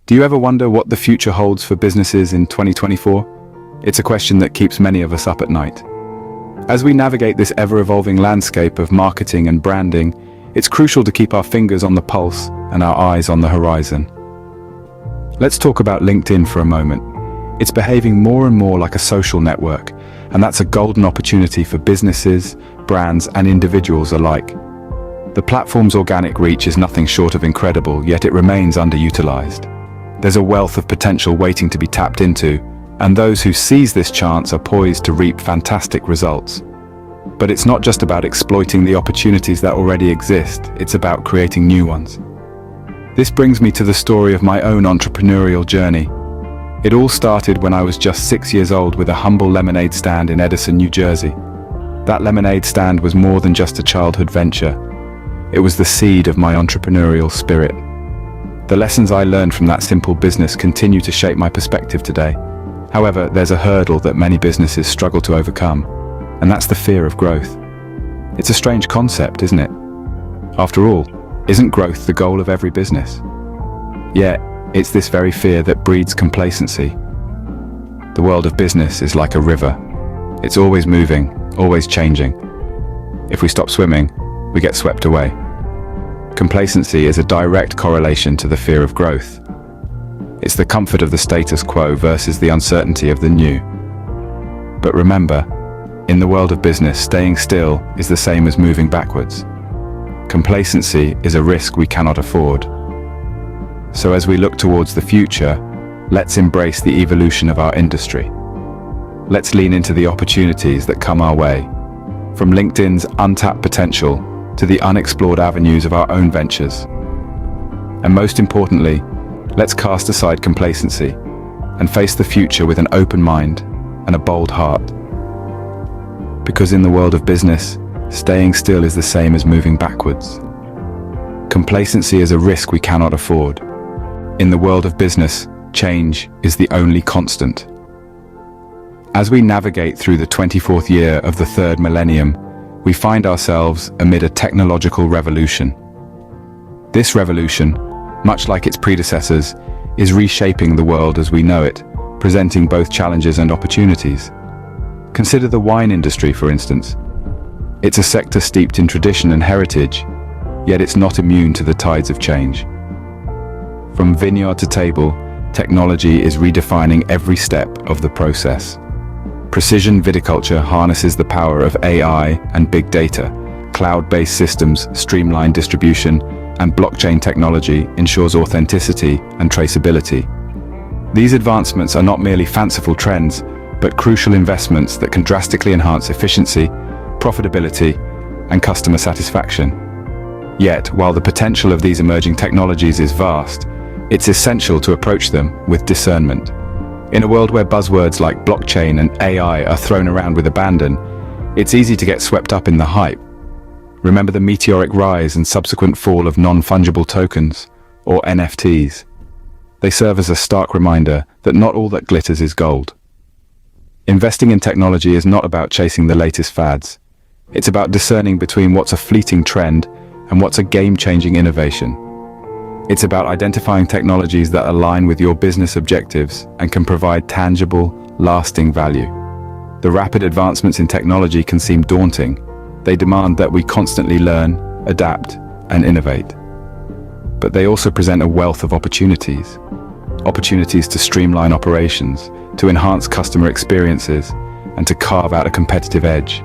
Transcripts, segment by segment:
Do you ever wonder what the future holds for businesses in 2024? It's a question that keeps many of us up at night. As we navigate this ever-evolving landscape of marketing and branding, it's crucial to keep our fingers on the pulse and our eyes on the horizon. Let's talk about LinkedIn for a moment. It's behaving more and more like a social network, and that's a golden opportunity for businesses, brands, and individuals alike. The platform's organic reach is nothing short of incredible, yet it remains underutilized. There's a wealth of potential waiting to be tapped into, and those who seize this chance are poised to reap fantastic results. But it's not just about exploiting the opportunities that already exist, it's about creating new ones. This brings me to the story of my own entrepreneurial journey. It all started when I was just 6 years old with a humble lemonade stand in Edison, New Jersey. That lemonade stand was more than just a childhood venture. It was the seed of my entrepreneurial spirit. The lessons I learned from that simple business continue to shape my perspective today. However, there's a hurdle that many businesses struggle to overcome, and that's the fear of growth. It's a strange concept, isn't it? After all, isn't growth the goal of every business? Yet, it's this very fear that breeds complacency. The world of business is like a river. It's always moving, always changing. If we stop swimming, we get swept away. Complacency is a direct correlation to the fear of growth. It's the comfort of the status quo versus the uncertainty of the new. But remember, in the world of business, staying still is the same as moving backwards. Complacency is a risk we cannot afford. So as we look towards the future, let's embrace the evolution of our industry. Let's lean into the opportunities that come our way, from LinkedIn's untapped potential to the unexplored avenues of our own ventures. And most importantly, let's cast aside complacency and face the future with an open mind and a bold heart. Because in the world of business, staying still is the same as moving backwards. Complacency is a risk we cannot afford. In the world of business, change is the only constant. As we navigate through the 24th year of the third millennium, we find ourselves amid a technological revolution. This revolution, much like its predecessors, is reshaping the world as we know it, presenting both challenges and opportunities. Consider the wine industry, for instance. It's a sector steeped in tradition and heritage, yet it's not immune to the tides of change. From vineyard to table, technology is redefining every step of the process. Precision viticulture harnesses the power of AI and big data. Cloud-based systems streamline distribution, and blockchain technology ensures authenticity and traceability. These advancements are not merely fanciful trends, but crucial investments that can drastically enhance efficiency, profitability, and customer satisfaction. Yet, while the potential of these emerging technologies is vast, it's essential to approach them with discernment. In a world where buzzwords like blockchain and AI are thrown around with abandon, it's easy to get swept up in the hype. Remember the meteoric rise and subsequent fall of non-fungible tokens, or NFTs. They serve as a stark reminder that not all that glitters is gold. Investing in technology is not about chasing the latest fads. It's about discerning between what's a fleeting trend and what's a game-changing innovation. It's about identifying technologies that align with your business objectives and can provide tangible, lasting value. The rapid advancements in technology can seem daunting. They demand that we constantly learn, adapt, and innovate. But they also present a wealth of opportunities. Opportunities to streamline operations, to enhance customer experiences, and to carve out a competitive edge.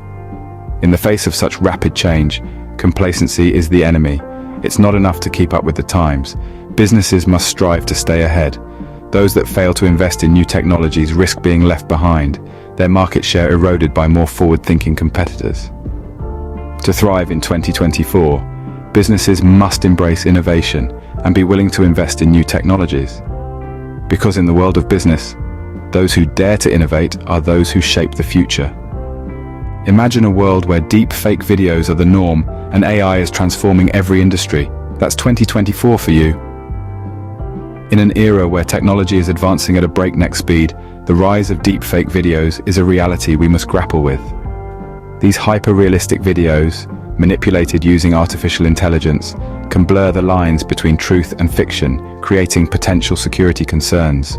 In the face of such rapid change, complacency is the enemy. It's not enough to keep up with the times. Businesses must strive to stay ahead. Those that fail to invest in new technologies risk being left behind, their market share eroded by more forward-thinking competitors. To thrive in 2024, businesses must embrace innovation and be willing to invest in new technologies. Because in the world of business, those who dare to innovate are those who shape the future. Imagine a world where deep fake videos are the norm and AI is transforming every industry. That's 2024 for you. In an era where technology is advancing at a breakneck speed, the rise of deepfake videos is a reality we must grapple with. These hyper-realistic videos, manipulated using artificial intelligence, can blur the lines between truth and fiction, creating potential security concerns.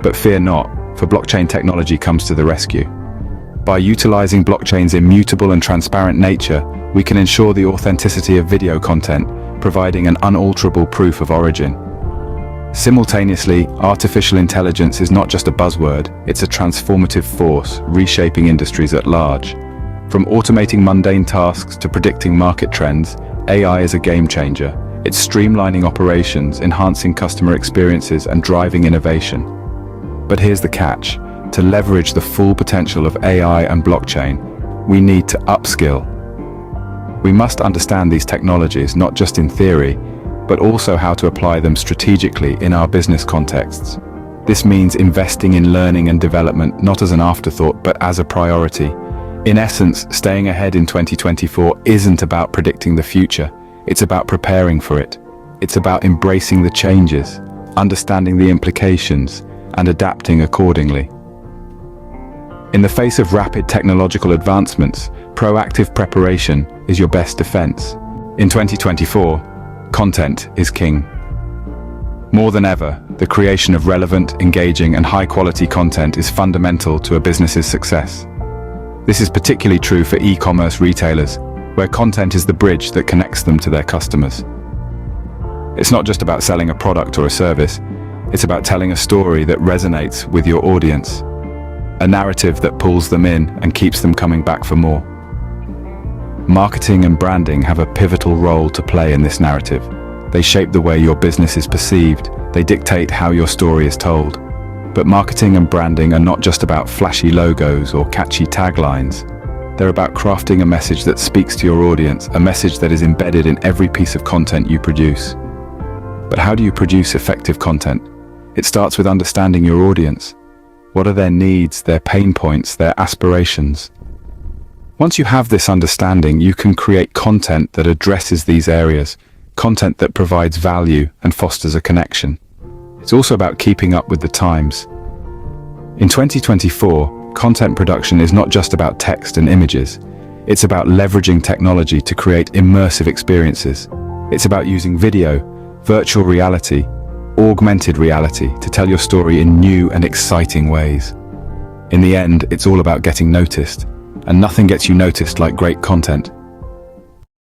But fear not, for blockchain technology comes to the rescue. By utilizing blockchain's immutable and transparent nature, we can ensure the authenticity of video content, providing an unalterable proof of origin. Simultaneously, artificial intelligence is not just a buzzword, it's a transformative force, reshaping industries at large. From automating mundane tasks to predicting market trends, AI is a game changer. It's streamlining operations, enhancing customer experiences, and driving innovation. But here's the catch. To leverage the full potential of AI and blockchain, we need to upskill. We must understand these technologies not just in theory, but also how to apply them strategically in our business contexts. This means investing in learning and development not as an afterthought, but as a priority. In essence, staying ahead in 2024 isn't about predicting the future, it's about preparing for it. It's about embracing the changes, understanding the implications, and adapting accordingly. In the face of rapid technological advancements, proactive preparation is your best defense. In 2024, content is king. More than ever, the creation of relevant, engaging, and high-quality content is fundamental to a business's success. This is particularly true for e-commerce retailers, where content is the bridge that connects them to their customers. It's not just about selling a product or a service, it's about telling a story that resonates with your audience, a narrative that pulls them in and keeps them coming back for more. Marketing and branding have a pivotal role to play in this narrative. They shape the way your business is perceived, they dictate how your story is told. But marketing and branding are not just about flashy logos or catchy taglines. They're about crafting a message that speaks to your audience, a message that is embedded in every piece of content you produce. But how do you produce effective content? It starts with understanding your audience. What are their needs, their pain points, their aspirations? Once you have this understanding, you can create content that addresses these areas, content that provides value and fosters a connection. It's also about keeping up with the times. In 2024, content production is not just about text and images. It's about leveraging technology to create immersive experiences. It's about using video, virtual reality, augmented reality to tell your story in new and exciting ways. In the end, it's all about getting noticed, and nothing gets you noticed like great content.